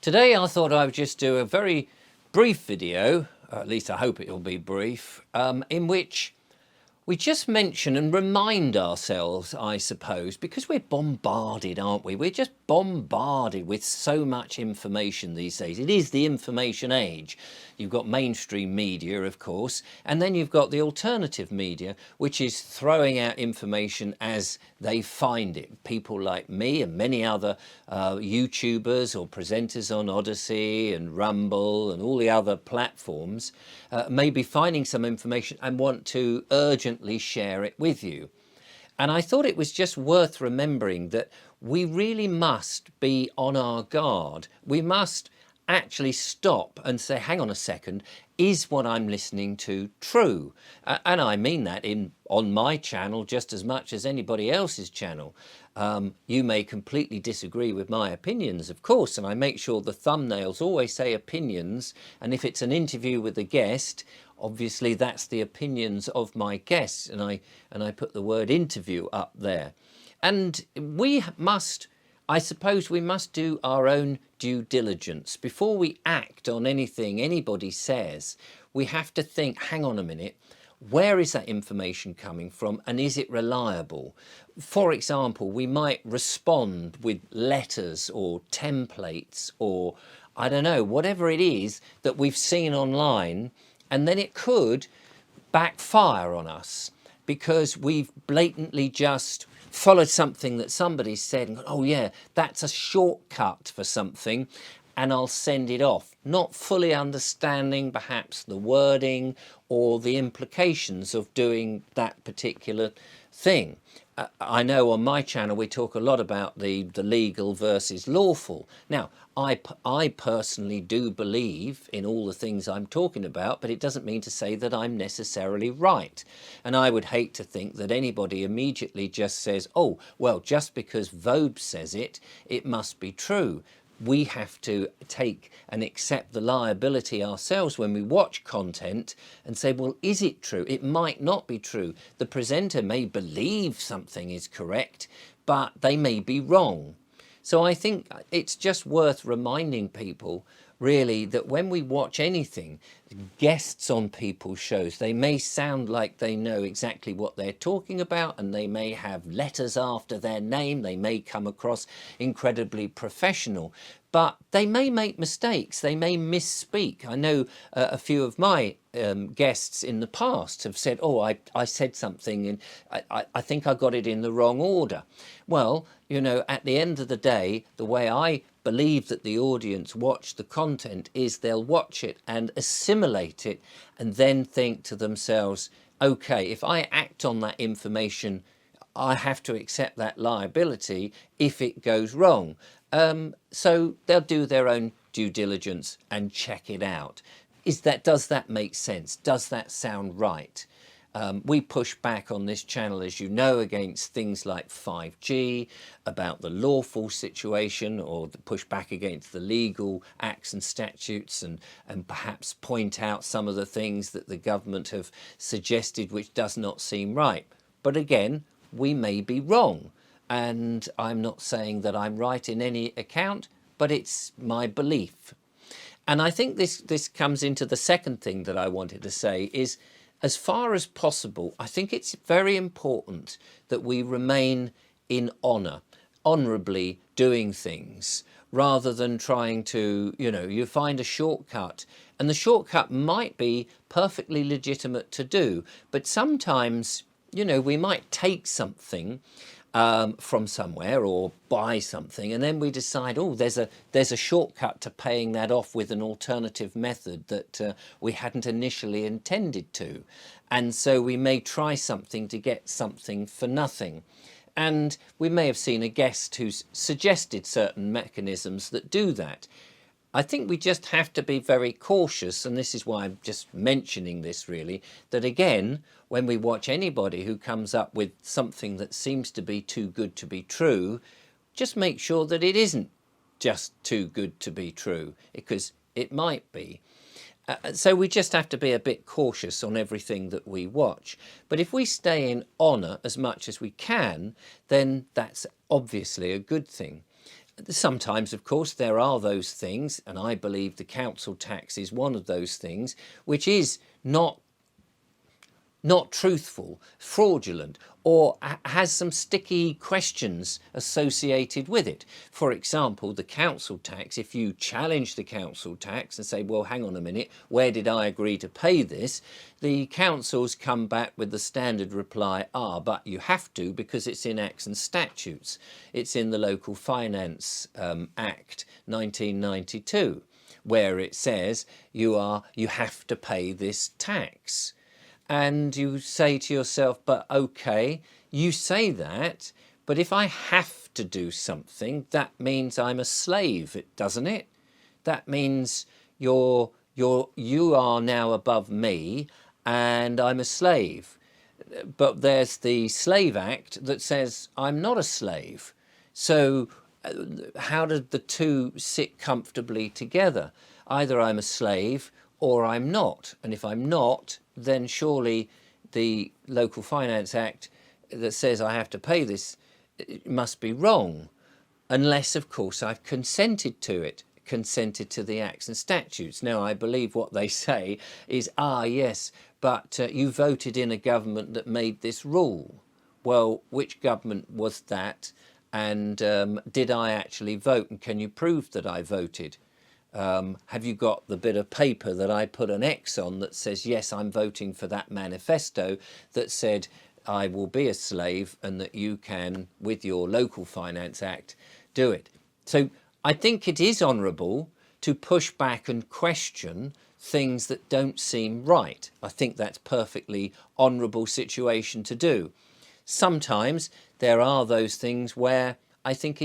Today I thought I would just do a very brief video, or at least I hope it'll be brief, in which we just mention and remind ourselves, I suppose, because we're bombarded, aren't we? We're just bombarded with so much information these days. It is the information age. You've got mainstream media, of course, and then you've got the alternative media, which is throwing out information as they find it. People like me and many other YouTubers or presenters on Odyssey and Rumble and all the other platforms may be finding some information and want to urgently share it with you. And I thought it was just worth remembering that we really must be on our guard. We must actually stop and say, hang on a second, is what I'm listening to true? And I mean that on my channel just as much as anybody else's channel. You may completely disagree with my opinions, of course, and I make sure the thumbnails always say opinions, and if it's an interview with a guest, obviously that's the opinions of my guests, and I put the word interview up there. And we must, I suppose we must do our own due diligence. Before we act on anything anybody says, we have to think, hang on a minute, where is that information coming from and is it reliable? For example, we might respond with letters or templates or, I don't know, whatever it is that we've seen online, and then it could backfire on us because we've blatantly just followed something that somebody said and gone, oh yeah, that's a shortcut for something, and I'll send it off, not fully understanding perhaps the wording or the implications of doing that particular thing. I know on my channel we talk a lot about the legal versus lawful. Now, I personally do believe in all the things I'm talking about, but it doesn't mean to say that I'm necessarily right. And I would hate to think that anybody immediately just says, oh, well, just because Vogue says it, it must be true. We have to take and accept the liability ourselves when we watch content and say, well, is it true? It might not be true. The presenter may believe something is correct, but they may be wrong. So I think it's just worth reminding people really that when we watch anything, guests on people's shows, they may sound like they know exactly what they're talking about, and they may have letters after their name, they may come across incredibly professional, but they may make mistakes, they may misspeak. I know a few of my guests in the past have said, oh, I said something and I think I got it in the wrong order. Well, you know, at the end of the day, the way I believe that the audience watch the content is they'll watch it and assimilate it and then think to themselves, okay, if I act on that information, I have to accept that liability if it goes wrong. So they'll do their own due diligence and check it out. Does that make sense? Does that sound right? We push back on this channel, as you know, against things like 5G, about the lawful situation, or the push back against the legal acts and statutes, and perhaps point out some of the things that the government have suggested which does not seem right. But again, we may be wrong. And I'm not saying that I'm right in any account, but it's my belief. And I think this comes into the second thing that I wanted to say is, as far as possible, I think it's very important that we remain in honour, honourably doing things, rather than trying to, you know, you find a shortcut. And the shortcut might be perfectly legitimate to do, but sometimes, you know, we might take something from somewhere or buy something, and then we decide, oh, there's a shortcut to paying that off with an alternative method that we hadn't initially intended to, and so we may try something to get something for nothing. And we may have seen a guest who's suggested certain mechanisms that do that. I think we just have to be very cautious, and this is why I'm just mentioning this really, that again, when we watch anybody who comes up with something that seems to be too good to be true, just make sure that it isn't just too good to be true, because it might be. So we just have to be a bit cautious on everything that we watch. But if we stay in honour as much as we can, then that's obviously a good thing. Sometimes, of course, there are those things, and I believe the council tax is one of those things, which is not truthful, fraudulent, or has some sticky questions associated with it. For example, the council tax, if you challenge the council tax and say, well, hang on a minute, where did I agree to pay this? The councils come back with the standard reply, but you have to because it's in acts and statutes. It's in the Local Finance Act 1992, where it says you have to pay this tax. And you say to yourself, but okay, you say that, but if I have to do something, that means I'm a slave, doesn't it? That means you are now above me and I'm a slave. But there's the Slave Act that says I'm not a slave. So how do the two sit comfortably together? Either I'm a slave or I'm not. And if I'm not, then surely the Local Finance Act that says I have to pay this must be wrong. Unless, of course, I've consented to it, consented to the acts and statutes. Now, I believe what they say is, yes, but you voted in a government that made this rule. Well, which government was that? And did I actually vote? And can you prove that I voted? Have you got the bit of paper that I put an X on that says, yes, I'm voting for that manifesto that said I will be a slave and that you can, with your Local Finance Act, do it? So I think it is honourable to push back and question things that don't seem right. I think that's perfectly honourable situation to do. Sometimes there are those things where I think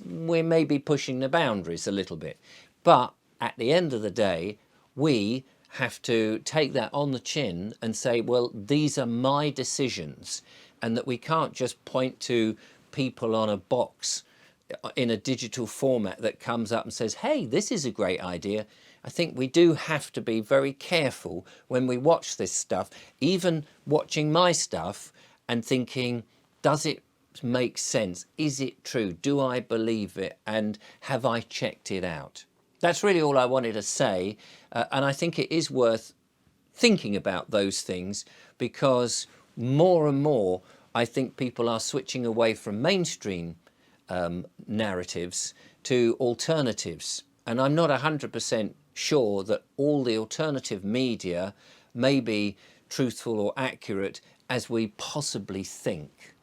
we're maybe pushing the boundaries a little bit. But at the end of the day, we have to take that on the chin and say, well, these are my decisions, and that we can't just point to people on a box in a digital format that comes up and says, hey, this is a great idea. I think we do have to be very careful when we watch this stuff, even watching my stuff and thinking, does it make sense? Is it true? Do I believe it? And have I checked it out? That's really all I wanted to say. And I think it is worth thinking about those things, because more and more I think people are switching away from mainstream narratives to alternatives. And I'm not 100% sure that all the alternative media may be truthful or accurate as we possibly think.